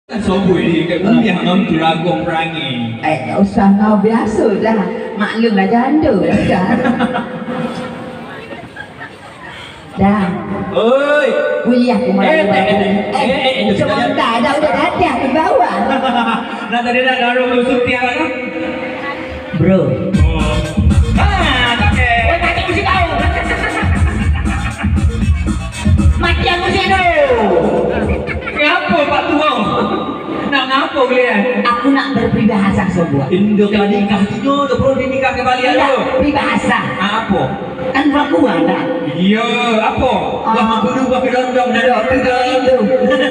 Sobui kayak bumi yang ngom juragung perangi. Gak usah ngau biasa dah. Maklum lah janda dah. Dah. Oi, Kuliah aku malam. Sebentar dah udah datang ke bawah. Nak tadi dah darung lusuk tiap kan? Bro. Kakek. Oh, kakek mesti tahu. Macam mesti tahu. Ngapa Pak Tua? Nak ngapa kalian? Aku nak berperibahasa sebuah. Indo kalau nikah tu, tu perlu dinikah kembali Tidak, tu. peribahasa. Apa? Kan berkuah dah. Iya, apa? Lama kudu pakai dondong dan Itu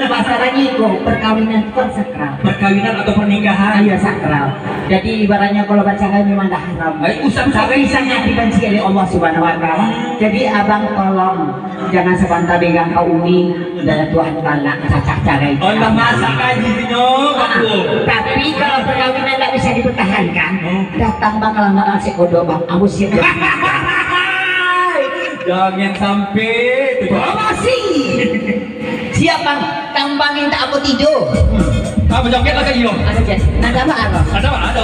masalahnya itu perkawinan itu kan sakral. perkawinan atau pernikahan. Iya sakral. Jadi ibaratnya kalau pacaran memang dah haram. Usah Tapi sangat dibenci oleh Allah Subhanahu Wa Taala. Jadi abang tolong jangan sebantah pegang kau umi dan Tuhan Taala cacak cara itu. Allah masak kaji tu aku. Tapi kalau perkawinan tak bisa dipertahankan, datang bakal nasi kodok bang. Aku siap. Jangan sampai Promosi. Siap bang, tambah minta aku tidur. Apa joget lah kayu? Ada jas, nada apa apa? Ada apa? Ada.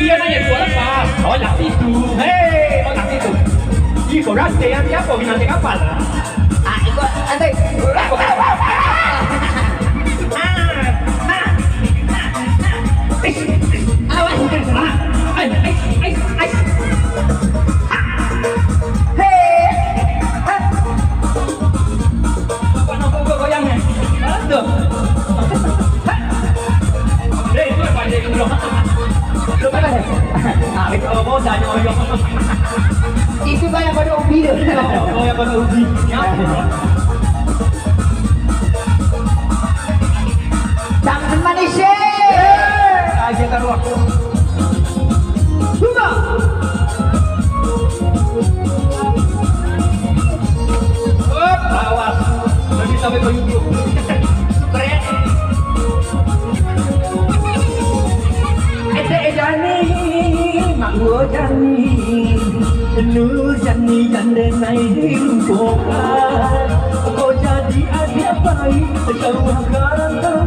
Iya nanya dua lepas. Oh nak itu. Hei, oh nak itu. Ih, kau rasa yang siapa binatang kapal? Ikut nanti. Itu banyak pada ubi tu. Oh yang pada ubi. Tangan manusia. Aja taruh. Bunga. Hop, awas. Nanti sampai ke YouTube. Keren. Jani, mak gua Jani, lu Jani janda naik bukan, kau jadi adik baik, jauh karena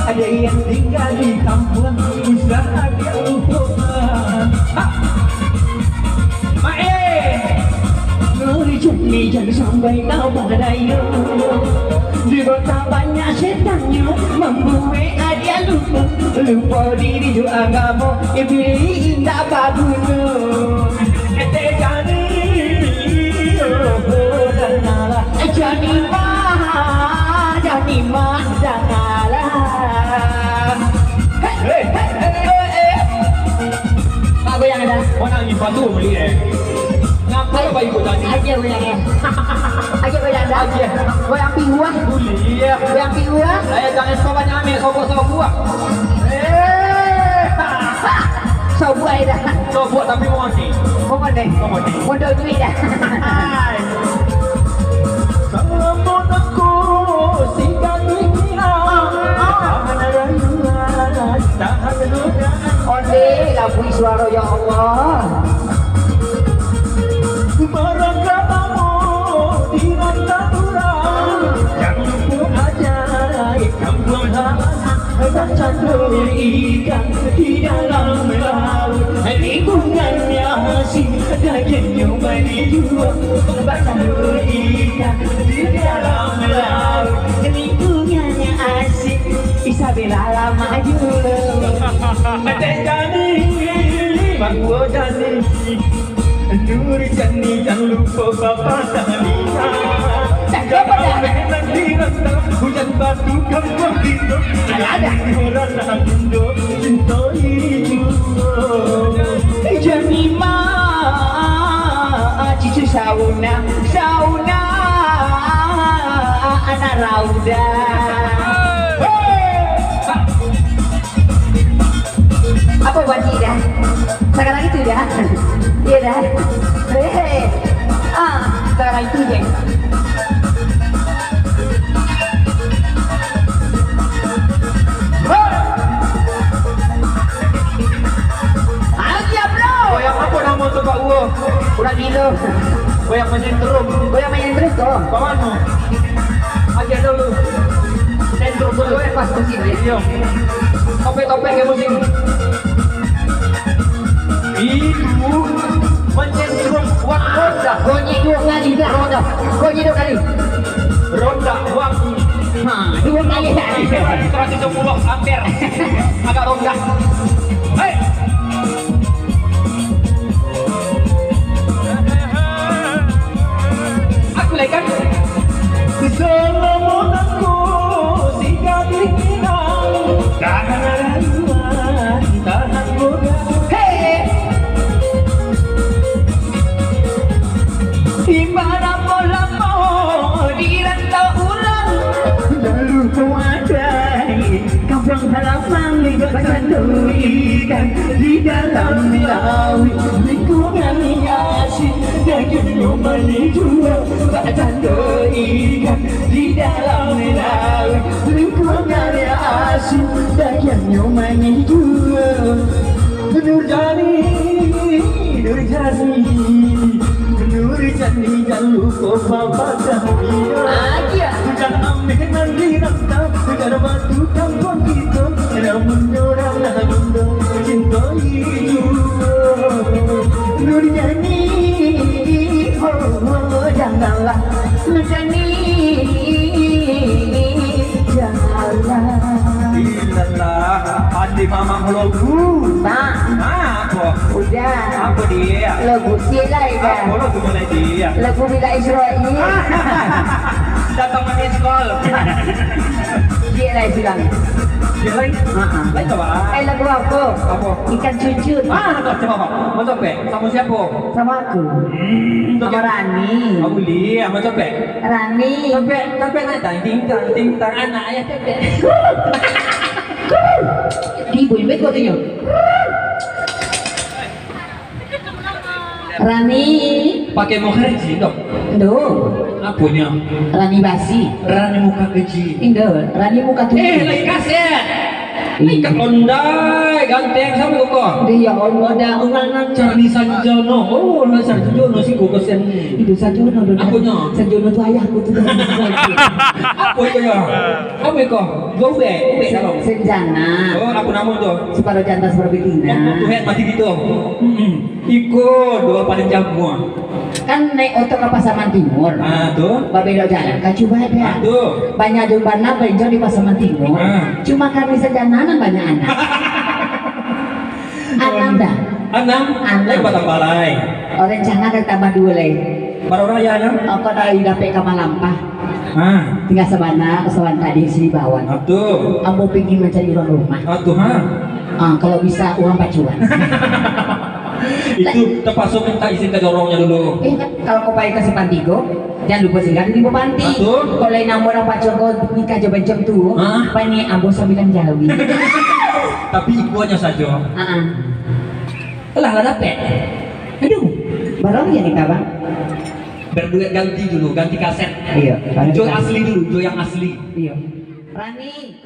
ada yang tinggal di kampung, usaha dia bukan. Ngeri cumi jangan sampai kau badai. Di kota banyak setannya membuat dia lupa diri ju agama iblis tak bagus. Jani, Jani mah janganlah. Pak goyang ada. Kau nak ngimpan tu beli Ngapa kau ikut tadi? Aja goyangnya. Aja goyang dah. Aja. Goyang piwah. Iya. Goyang piwah. Saya jangan suka banyak ambil sobok-sobok. Sobuai dah. Sobok tapi mau mati. Mau mana? Mau mati. Modal duit dah. Selamat aku singgah dunia, tahan rayuan, tahan luka. Onde labui suara ya Allah. Beragamamu di Rantauran, jangan lupa ajaib kampung halaman dan candur ikan di dalam laut. Lingkungannya asing, dagingnya manis juga, candur ikan di dalam laut. Lingkungannya asing, Isabella lama juga. Jani, mak gua Jani. Nur Jani jangan lupa Bapak Salina. Jangan nanti rantau hujan batu kampung Indo. Ada orang nak Indo cinta itu. Jani mah cucu sauna anak rauda. Apa wajib dah? Sekarang itu dah. Iya dah. Hehe. Sekarang itu je. Aja bro. Goyang apa nama tu Pak Uo? Udah gila. Goyang menyentrum. Goyang main terus kok. Kawan tu. Ajar dulu. lepas musim ya. Iya. Topeng-topeng kayak musim. Itu menyentrum wak ronda. Gonyi 2 kali dah roda. Gonyi 2 kali. Ronda wak. Ha, 2 kali dah. 110 ampere. Agak ronda. Hei. Aku lekan. Selamatku jika dikenal tahan rayuan tahan godaan Hei. di mana pola dirantau ulang lalu kau adai kampung halaman bersanduikan di dalam laut lingkungan asin daging rumani jual bersanduikan di dalam laut lingkungan asin daging rumani jual Nurjani Nurjani jalur kau bapak dia Aja. Bukan ambil nanti rantau Bukan batu kampung kita Namun orang anda cintai juga Nurjani, oh janganlah Nurjani, janganlah. Ilalah, andi mama melogu. Pak, Apa? udah. Apa dia? Lagu silai dah. Apa lo mulai dia? Lagu bila Israel. Datang ke sekolah. Dia lah bilang. Dia lain. Lain apa? Lagu apa? Apa? Ikan cucut. Tak coba apa? Mau coba? Sama siapa? Sama aku. Sama Rani. Aku lihat, mau coba? Rani. Coba naik ting tang anak ya coba. Di ibu ibu kau tanya. Rani. Pakai muka kecil dong. Indo. Apanya? Rani basi. Rani muka kecil. Indo. Rani muka tuh. Lagi kaset. Ini kekondai, ganteng sama kok. Dia Allah dah orang Cari Sanjono, oh, Sanjono sih gue kesen. itu Sanjono dong. Apanya? Sanjono tuh ayahku tuh. Apa itu ya? Apa itu? Gue kalau. Senjana. Oh, aku namun tuh. Separuh jantan separuh betina. Tuhan mati gitu. Ikut dua paling jago. Kan naik oto ke Pasaman Timur. Ah tuh. Babelok jalan kan coba ada. Tuh. Banyak jumpa penjauh di Pasaman Timur. Cuma kami sejanan banyak anak. Anak dah. Enam. Lagi batang balai. Orang cana ada tambah 2 lagi. Baru raya ya? Aku dari dapet ke Malampah. Tinggal sebana kesawan tadi sini bawah. Atuh. Ambo pengen mencari uang rumah. Atuh ha. Kalau bisa uang pacuan. Itu terpaksa minta izin ke dorongnya dulu. Kalau kau pakai ke Sipantigo, jangan lupa singgah di Panti. Betul. Kalau yang namun orang pacuan kau nikah jam tuh, apa ini ambo sambilan jawi. Tapi ikuannya saja. Lah dapet. Aduh, barang ya nih kawan. Berduet ganti dulu, ganti kaset. Iya. Jo asli dulu, Jo yang asli. Iya. Rani.